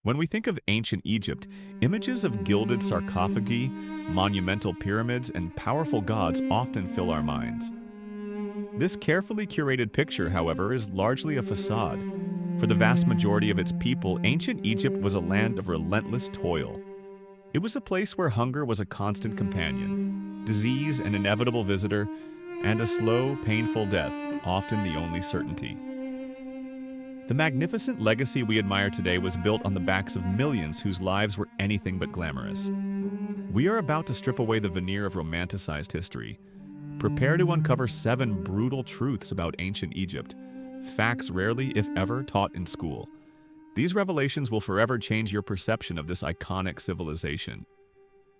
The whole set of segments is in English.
When we think of ancient Egypt, images of gilded sarcophagi, monumental pyramids, and powerful gods often fill our minds. This carefully curated picture, however, is largely a facade. For the vast majority of its people, ancient Egypt was a land of relentless toil. It was a place where hunger was a constant companion, disease an inevitable visitor, and a slow, painful death often the only certainty. The magnificent legacy we admire today was built on the backs of millions whose lives were anything but glamorous. We are about to strip away the veneer of romanticized history. Prepare to uncover 7 brutal truths about ancient Egypt, facts rarely, if ever, taught in school. These revelations will forever change your perception of this iconic civilization.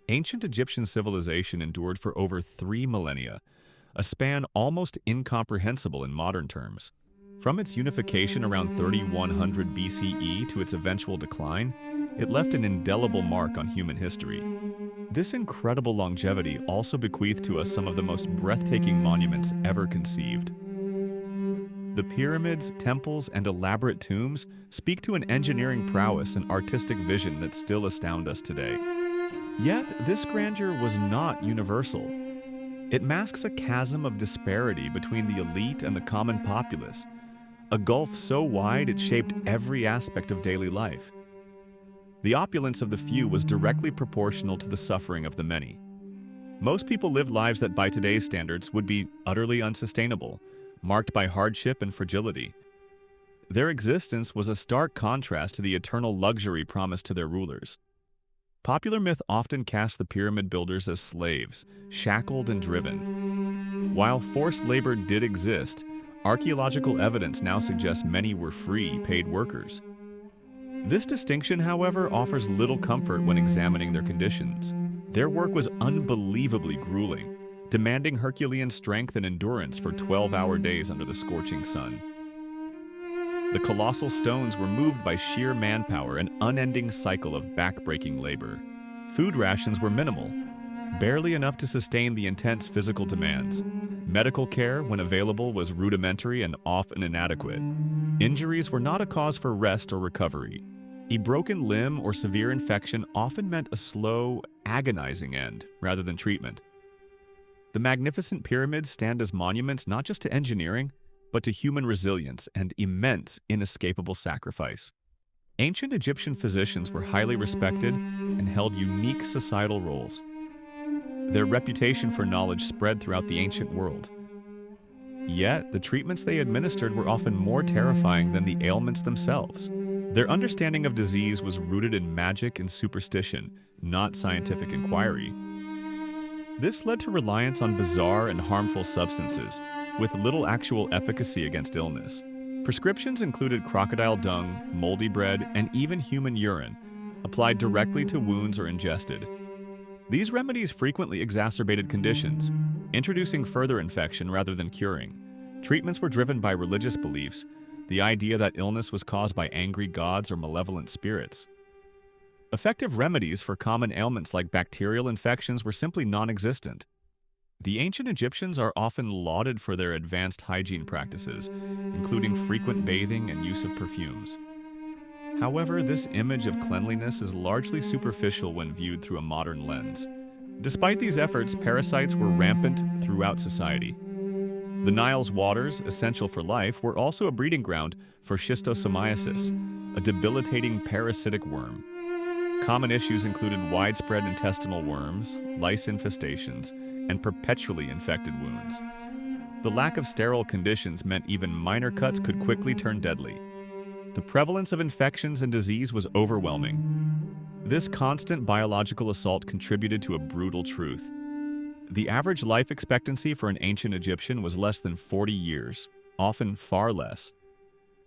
Ancient Egyptian civilization endured for over 3 millennia, a span almost incomprehensible in modern terms. From its unification around 3100 BCE to its eventual decline, it left an indelible mark on human history. This incredible longevity also bequeathed to us some of the most breathtaking monuments ever conceived. The pyramids, temples, and elaborate tombs speak to an engineering prowess and artistic vision that still astound us today. Yet, this grandeur was not universal. It masks a chasm of disparity between the elite and the common populace, a gulf so wide it shaped every aspect of daily life. The opulence of the few was directly proportional to the suffering of the many. Most people lived lives that by today's standards would be utterly unsustainable, marked by hardship and fragility. Their existence was a stark contrast to the eternal luxury promised to their rulers. Popular myth often cast the pyramid builders as slaves, shackled and driven. While forced labor did exist, archaeological evidence now suggests many were free, paid workers. This distinction, however, offers little comfort when examining their conditions. Their work was unbelievably grueling, demanding Herculean strength and endurance for 12-hour days under the scorching sun. The colossal stones were moved by sheer manpower, an unending cycle of back-breaking labor. Food rations were minimal, barely enough to sustain the intense physical demands. Medical care, when available, was rudimentary and often inadequate. Injuries were not a cause for rest or recovery. A broken limb or severe infection often meant a slow, agonizing end, rather than treatment. The magnificent pyramids stand as monuments not just to engineering, but to human resilience and immense, inescapable sacrifice. Ancient Egyptian physicians were highly respected and held unique societal roles. Their reputation for knowledge spread throughout the ancient world. Yet, the treatments they administered were often more terrifying than the ailments themselves. Their understanding of disease was rooted in magic and superstition, not scientific inquiry. This led to reliance on bizarre and harmful substances, with little actual efficacy against illness. Prescriptions included crocodile dung, moldy bread, and even human urine, applied directly to wounds or ingested. These remedies frequently exacerbated conditions, introducing further infection rather than curing. Treatments were driven by religious beliefs, the idea that illness was caused by angry gods or malevolent spirits. Effective remedies for common ailments like bacterial infections were simply non-existent. The ancient Egyptians are often lauded for their advanced hygiene practices, including frequent bathing and use of perfumes. However, this image of cleanliness is largely superficial when viewed through a modern lens. Despite these efforts, parasites were rampant throughout society. The Nile's waters, essential for life, were also a breeding ground for schistosomiasis, a debilitating parasitic worm. Common issues included widespread intestinal worms, lice infestations, and perpetually infected wounds. The lack of sterile conditions meant even minor cuts could quickly turn deadly. The prevalence of infections and disease was overwhelming. This constant biological assault contributed to a brutal truth. The average life expectancy for an ancient Egyptian was less than 40 years, often far less.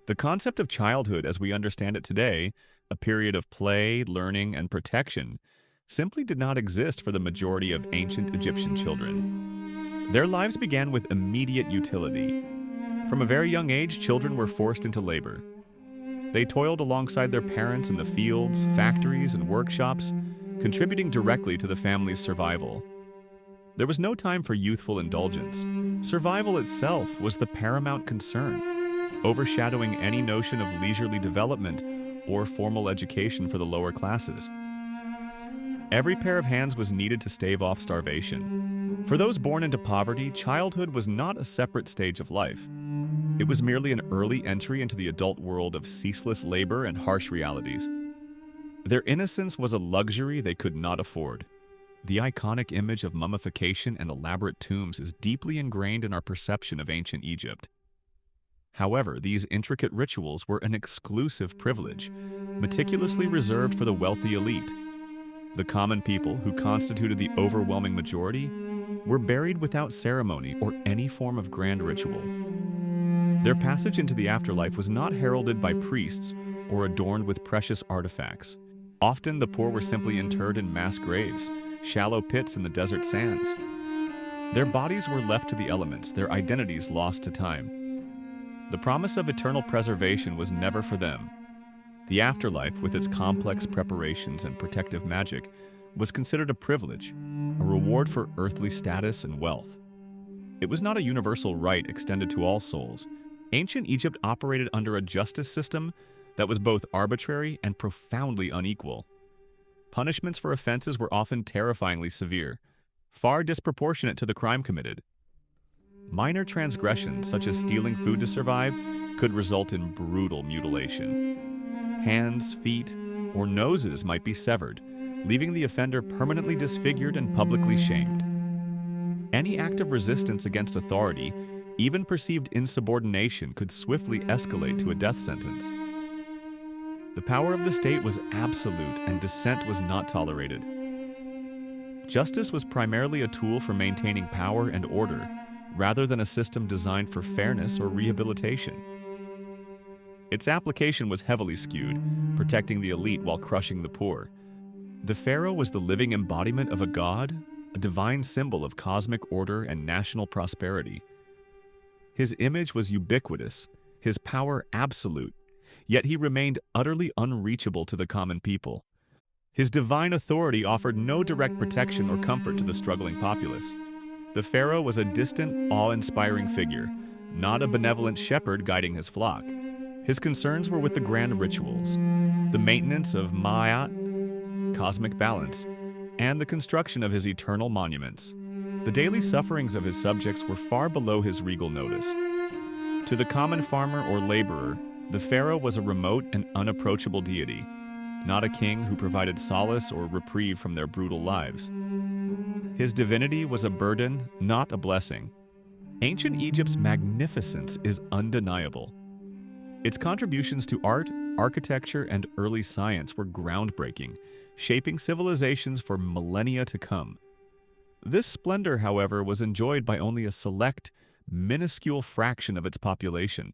The concept of childhood as we understand it today, a period of play, learning, and protection, simply did not exist for the majority of ancient Egyptian children. Their lives began with immediate utility. From a very young age, children were forced into labor. They toiled alongside their parents in the fields, factories, and workshops, contributing directly to the family's survival. There was no time for youthful indulgence. Survival itself was the paramount concern, overshadowing any notion of leisurely development or formal education for the lower classes. Every pair of hands was needed to stave off starvation. For those born into poverty, childhood was not a separate stage of life. It was merely an early entry into the adult world of ceaseless labor and harsh realities. Their innocence was a luxury they could not afford. The iconic image of mummification and elaborate tombs is deeply ingrained in our perception of ancient Egypt. However, these intricate rituals were an exclusive privilege, meticulously reserved for the wealthy elite. The common people, who constituted the overwhelming majority, were buried without ceremony or any form of grand ritual. Their passage into the afterlife was not heralded by priests or adorned with precious artifacts. Often, the poor were simply interred in mass graves, shallow pits in the desert sands. Their bodies were left to the elements, their identities lost to time. The promise of eternal preservation was never for them. The afterlife, with its complex preparations and protective magic, was considered a privilege, a reward for earthly status and wealth. It was not a universal right extended to all souls. Ancient Egypt operated under a justice system that was both arbitrary and profoundly unequal. Punishments for offenses were often terrifyingly severe, far disproportionate to the crime committed. Minor transgressions, such as stealing food to survive, could result in brutal mutilation. Hands, feet, or noses might be severed, leaving the offender permanently disfigured and publicly shamed. Any act of resistance against authority, even perceived insubordination, could swiftly escalate to a death sentence. The power of the state was absolute, and dissent was not tolerated. Justice was primarily a tool for maintaining power and order, rather than a system designed for fairness or rehabilitation. Its application was heavily skewed, protecting the elite while crushing the poor. The pharaoh was the living embodiment of a god, a divine symbol of cosmic order and national prosperity. His image was ubiquitous, his power absolute, yet he remained utterly unreachable to the common people. His divine authority offered no direct protection or comfort to the struggling populace. The pharaoh was a distant, awe-inspiring figure, not a benevolent shepherd guiding his flock. His concerns were with the grand rituals, the maintenance of Ma'at, cosmic balance, and the construction of his eternal monuments. The daily sufferings of his subjects were far below his regal notice. To the common farmer or laborer, the pharaoh was a remote and unapproachable deity, not a king who provided solace or reprieve from their brutal lives. His divinity was a burden, not a blessing. Ancient Egypt's magnificence is undeniable. Its contributions to art, architecture, and early science were groundbreaking, shaping civilizations for millennia to come. This splendor, however, was enjoyed by only a select, minuscule fraction of its population.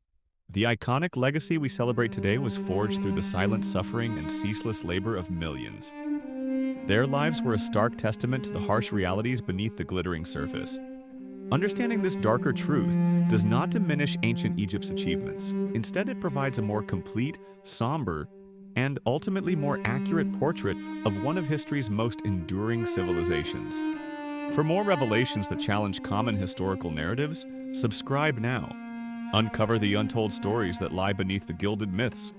The iconic legacy we celebrate today was forged through the silent suffering and ceaseless labor of millions. Their lives were a stark testament to the harsh realities beneath the glittering surface. Understanding this darker truth does not diminish ancient Egypt's achievements. Instead, it provides a more complete, somber, and ultimately more accurate portrait of one of history's most enduring civilizations. For more revelations that challenge common historical narratives, subscribe now. Uncover the untold stories that lie beneath the gilded myths.